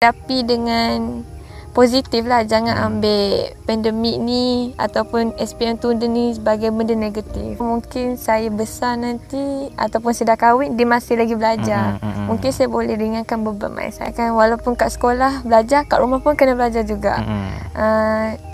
Hadapi dengan positif lah, jangan ambil pandemik ni ataupun SPM tunda ni sebagai benda negatif. Mungkin saya besar nanti ataupun saya dah kahwin, dia masih lagi belajar. Mungkin saya boleh ringankan beban mak saya kan, walaupun kat sekolah belajar, kat rumah pun kena belajar juga.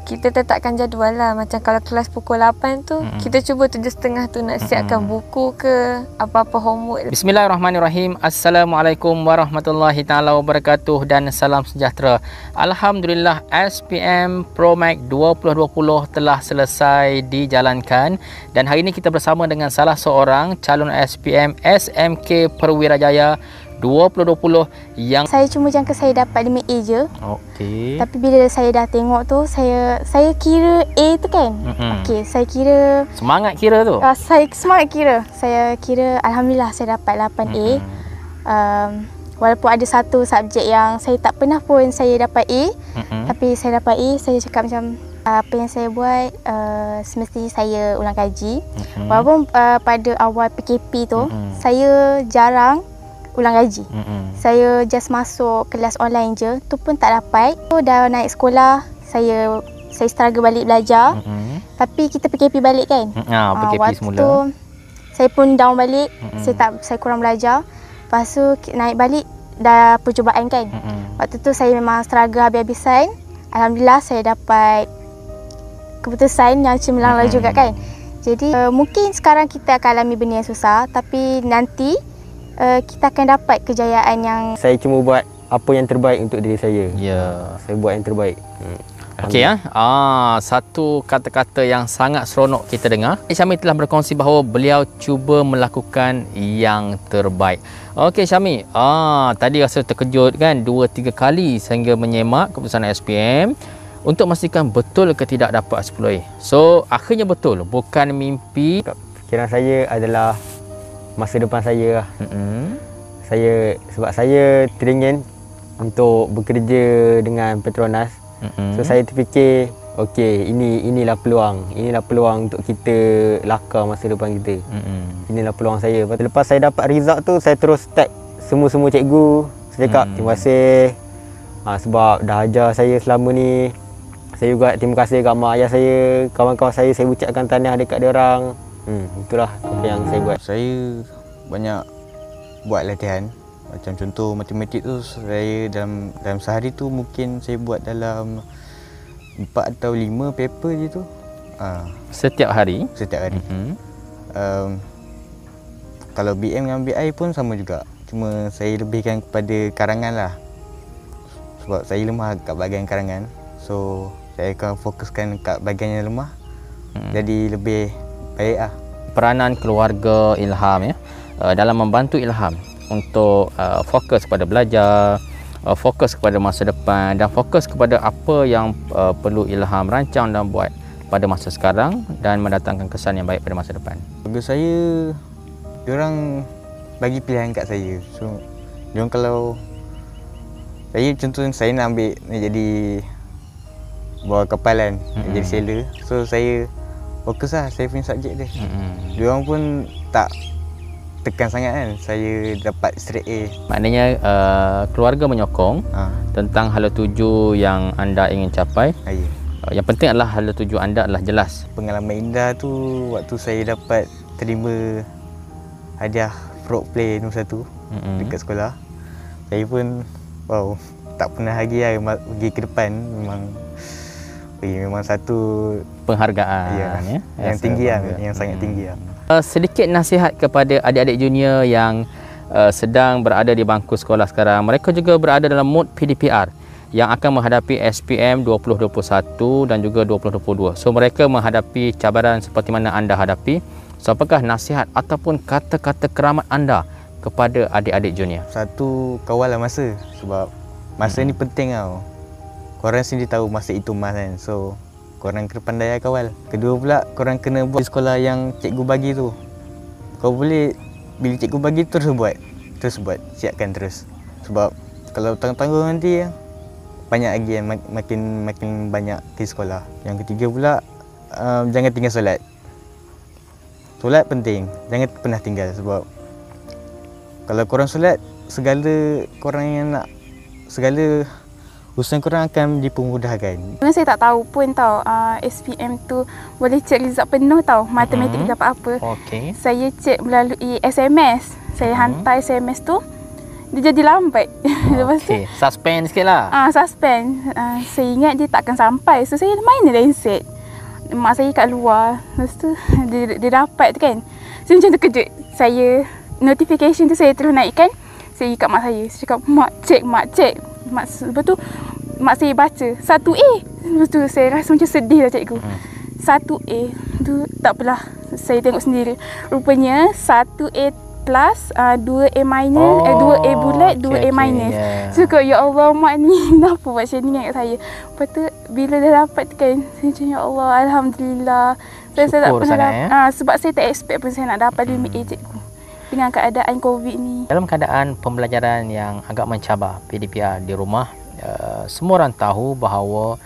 Kita tetapkan jadual lah. Macam kalau kelas pukul 8 tu, kita cuba 7.30 tu nak siapkan buku ke apa-apa homework. Bismillahirrahmanirrahim. Assalamualaikum warahmatullahi taala wabarakatuh dan salam sejahtera. Alhamdulillah, SPM Promax 2020 telah selesai dijalankan dan hari ini kita bersama dengan salah seorang calon SPM SMK Perwirajaya 2020 yang saya cuma jangka saya dapat demi A je. Okey. Tapi bila saya dah tengok tu, saya kira A tu kan. Okey, saya kira semangat kira tu. Saya semangat kira. Saya kira alhamdulillah saya dapat 8A. Walaupun ada satu subjek yang saya tak pernah pun saya dapat A, tapi saya dapat A, saya cakap macam apa yang saya buat semestinya saya ulang kaji. Walaupun pada awal PKP tu saya jarang ulang gaji. Saya just masuk kelas online je, tu pun tak dapat. So, dah naik sekolah, saya struggle balik belajar. Tapi kita PKP balik kan. PKP waktu semula. Tu, saya pun down balik, saya kurang belajar. Lepas tu naik balik dah percubaan kan. Waktu tu saya memang struggle habis-habisan. Alhamdulillah saya dapat keputusan yang cemerlang juga kan. Jadi mungkin sekarang kita akan alami benda yang susah, tapi nanti kita akan dapat kejayaan yang... Saya cuma buat apa yang terbaik untuk diri saya. Ya. Saya buat yang terbaik. Okey ya. Satu kata-kata yang sangat seronok kita dengar. Syami telah berkongsi bahawa beliau cuba melakukan yang terbaik. Okey Syami, tadi rasa terkejut kan 2-3 kali sehingga menyemak keputusan SPM untuk memastikan betul ke tidak dapat 10A. So, akhirnya betul, bukan mimpi. Fikiran saya adalah masa depan saya lah. Sebab saya teringin untuk bekerja dengan Petronas. So saya terfikir, okey, inilah peluang. Inilah peluang untuk kita lakar masa depan kita. Inilah peluang saya. Lepas saya dapat result tu, saya terus tag semua cikgu. Saya cakap terima kasih sebab dah ajar saya selama ni. Saya juga terima kasih kat mak ayah saya, kawan-kawan saya ucapkan tahniah dekat dia orang. Itulah apa yang saya buat. Saya banyak buat latihan. Macam contoh matematik tu, saya dalam sehari tu mungkin saya buat dalam 4 atau 5 paper je tu. Setiap hari? Setiap hari. Kalau BM dengan BI pun sama juga. Cuma saya lebihkan kepada karangan lah. Sebab saya lemah kat bahagian karangan. So, saya akan fokuskan kat bahagian yang lemah. Jadi lebih baik lah. Peranan keluarga Ilham ya dalam membantu Ilham untuk fokus kepada belajar, fokus kepada masa depan dan fokus kepada apa yang perlu Ilham rancang dan buat pada masa sekarang dan mendatangkan kesan yang baik pada masa depan. Bagi saya, diorang bagi pilihan kat saya. So, diorang kalau saya contohnya saya nak jadi bawah kapal kan, nak jadi sailor. So saya fokus lah saya punya subjek dia. Diorang pun tak tekan sangat kan saya dapat straight A. Maknanya keluarga menyokong tentang hala tuju yang anda ingin capai. Yang penting adalah hala tuju anda adalah jelas. Pengalaman indah tu waktu saya dapat terima hadiah frog play nombor 1 dekat sekolah. Saya pun wow, tak pernah lagi lah pergi ke depan. Memang satu penghargaan yang tinggi lah, yang sangat tinggi lah. Sedikit nasihat kepada adik-adik junior yang sedang berada di bangku sekolah sekarang. Mereka juga berada dalam mood PDPR yang akan menghadapi SPM 2021 dan juga 2022. So mereka menghadapi cabaran seperti mana anda hadapi. So apakah nasihat ataupun kata-kata keramat anda kepada adik-adik junior? Satu, kawal masa. Sebab masa ni penting tau. Korang sendiri tahu masa itu mas kan. So korang kena pandai kawal. Kedua pula, korang kena buat sekolah yang cikgu bagi tu. Kau boleh, bila cikgu bagi terus buat. Siapkan terus. Sebab kalau tanggung-tanggung nanti banyak lagi yang makin banyak ke sekolah. Yang ketiga pula, jangan tinggal solat. Solat penting, jangan pernah tinggal sebab kalau korang solat, segala korang yang nak segala urusan korang akan dipermudahkan. Sebenarnya saya tak tahu pun tau SPM tu boleh cek result penuh tau. Matematik dapat apa. Okey. Saya cek melalui SMS. Saya hantar SMS tu, dia jadi lambat. Lepas tu, Okey, suspend sikit lah. suspend. Saya ingat dia takkan sampai. So saya mana handset. Mak saya kat luar. Lepas tu dia dapat tu kan. Saya macam terkejut. Saya notification tu saya terus naikkan. Saya kat mak saya. Saya cakap, mak cek. Lepas tu mak saya baca 1A. Lepas tu saya rasa macam sedih lah cikgu. 1A tu tak apalah. Saya tengok sendiri. Rupanya 1A plus 2A minus 2A bulat 2A minus. So ya Allah mak ni kenapa buat macam ni kat saya. Lepas tu bila dah dapat tu kan saya macam ya Allah alhamdulillah. Saya tak pernah sebab saya tak expect pun saya nak dapat limit A cikgu. Dengan keadaan COVID ni. Dalam keadaan pembelajaran yang agak mencabar PDPR di rumah, semua orang tahu bahawa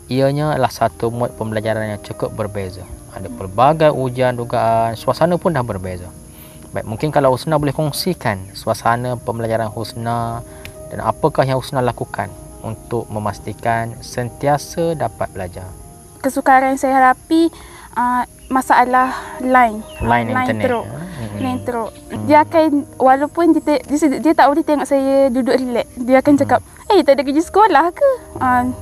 ianya adalah satu mod pembelajaran yang cukup berbeza. Ada pelbagai ujian, dugaan, suasana pun dah berbeza. Baik, mungkin kalau Husna boleh kongsikan suasana pembelajaran Husna dan apakah yang Husna lakukan untuk memastikan sentiasa dapat belajar. Kesukaran saya hadapi masalah line Internet. teruk. Line teruk. Dia akan walaupun dia tak boleh tengok saya duduk relax. Dia akan cakap, tak ada kerja sekolah ke?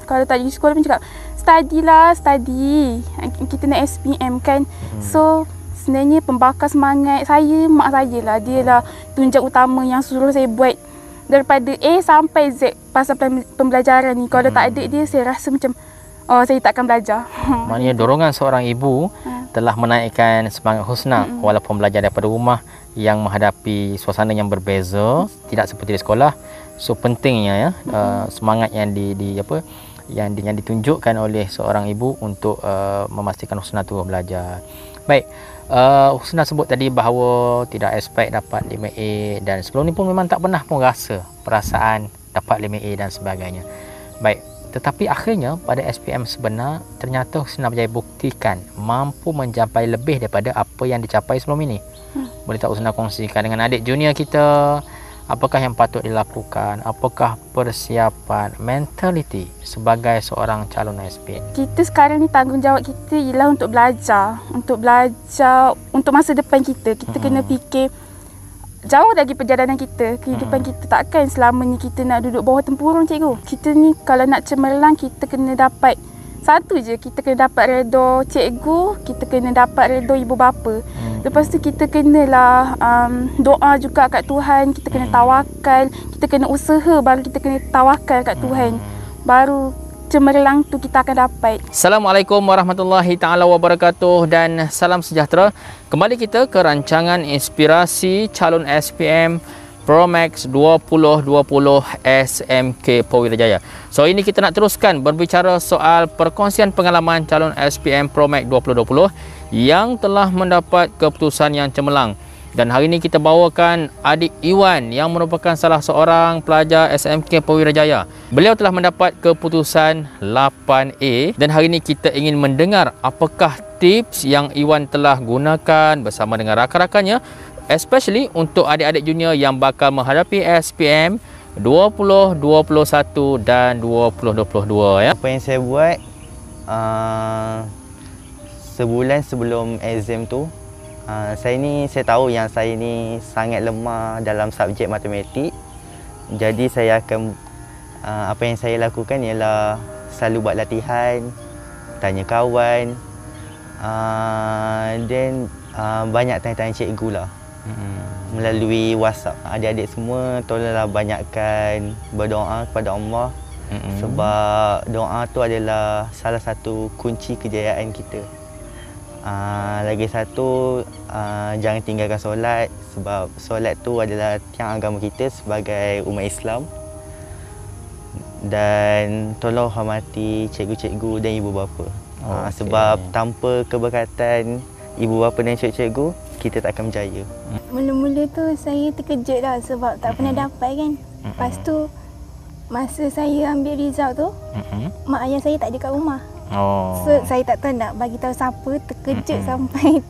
Kalau tak ada kerja sekolah pun cakap, study. Kita nak SPM kan. So sebenarnya pembakar semangat saya mak saya lah. Dia lah tunjuk utama yang suruh saya buat daripada A sampai Z pasal pembelajaran ni. Kalau tak ada dia saya rasa macam saya takkan belajar. Maknanya dorongan seorang ibu telah menaikkan semangat Husna walaupun belajar daripada rumah yang menghadapi suasana yang berbeza, tidak seperti di sekolah. So pentingnya semangat yang yang ditunjukkan oleh seorang ibu untuk memastikan Husna tu belajar. Baik, Husna sebut tadi bahawa tidak expect dapat 5A dan sebelum ni pun memang tak pernah pun rasa perasaan dapat 5A dan sebagainya. Baik, tetapi akhirnya pada SPM sebenar ternyata Husna berjaya buktikan mampu mencapai lebih daripada apa yang dicapai sebelum ini. Boleh tak Husna kongsikan dengan adik junior kita apakah yang patut dilakukan, apakah persiapan, mentaliti sebagai seorang calon SPM? Kita sekarang ni tanggungjawab kita ialah untuk belajar untuk masa depan kita. Kita kena fikir jauh lagi perjalanan kita, kehidupan kita. Takkan selamanya kita nak duduk bawah tempurung cikgu. Kita ni kalau nak cemerlang kita kena dapat satu je, kita kena dapat redha cikgu, kita kena dapat redha ibu bapa. Lepas tu kita kenalah doa juga kat Tuhan, kita kena tawakal, kita kena usaha baru kita kena tawakal kat Tuhan. Baru cemerlang tu kita akan dapat. Assalamualaikum warahmatullahi taala wabarakatuh dan salam sejahtera. Kembali kita ke rancangan inspirasi calon SPM Promax 2020 SMK Powirijaya. So ini kita nak teruskan berbicara soal perkongsian pengalaman calon SPM Promax 2020 yang telah mendapat keputusan yang cemerlang. Dan hari ini kita bawakan adik Iwan yang merupakan salah seorang pelajar SMK Powirijaya. Beliau telah mendapat keputusan 8A dan hari ini kita ingin mendengar apakah tips yang Iwan telah gunakan bersama dengan rakan-rakannya, especially untuk adik-adik junior yang bakal menghadapi SPM 2021 dan 2022 ya. Apa yang saya buat sebulan sebelum exam tu, saya tahu yang saya ni sangat lemah dalam subjek matematik. Jadi saya akan apa yang saya lakukan ialah selalu buat latihan, tanya kawan, dan banyak tanya-tanya cikgu lah. Melalui WhatsApp. Adik-adik semua tolonglah banyakkan berdoa kepada Allah. Sebab doa tu adalah salah satu kunci kejayaan kita. Lagi satu, jangan tinggalkan solat sebab solat tu adalah tiang agama kita sebagai umat Islam. Dan tolong hormati cikgu-cikgu dan ibu bapa. Sebab tanpa keberkatan ibu bapa dan cikgu, kita tak akan berjaya. Mula-mula tu saya terkejut lah sebab tak pernah dapat kan. Lepas tu masa saya ambil result tu, mak ayah saya tak ada kat rumah. So saya tak tahu nak bagi tahu siapa, terkejut sampai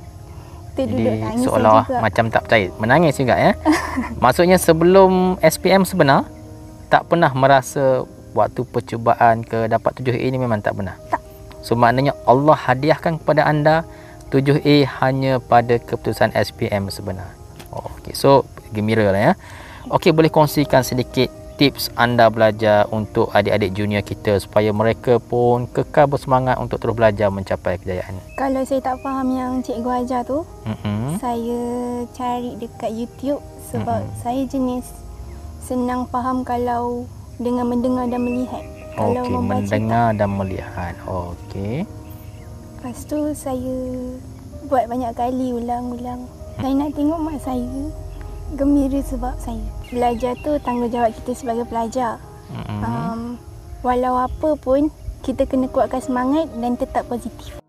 terduduk nangis. Seolah macam tak percaya, menangis juga ya. Maksudnya sebelum SPM sebenar tak pernah merasa waktu percubaan ke dapat 7A ni, memang tak pernah? Tak. So maknanya Allah hadiahkan kepada anda 7A hanya pada keputusan SPM sebenar. Okey, so gembira lah ya. Okey, boleh kongsikan sedikit tips anda belajar untuk adik-adik junior kita supaya mereka pun kekal bersemangat untuk terus belajar mencapai kejayaan? Kalau saya tak faham yang cikgu ajar tu, saya cari dekat YouTube sebab saya jenis senang faham kalau dengan mendengar dan melihat. Kalau Okey, membaca mendengar dan melihat. Okey. Lepas tu saya buat banyak kali ulang-ulang. Saya nak tengok mak saya gembira sebab saya. Belajar tu tanggungjawab kita sebagai pelajar. Walau apa pun, kita kena kuatkan semangat dan tetap positif.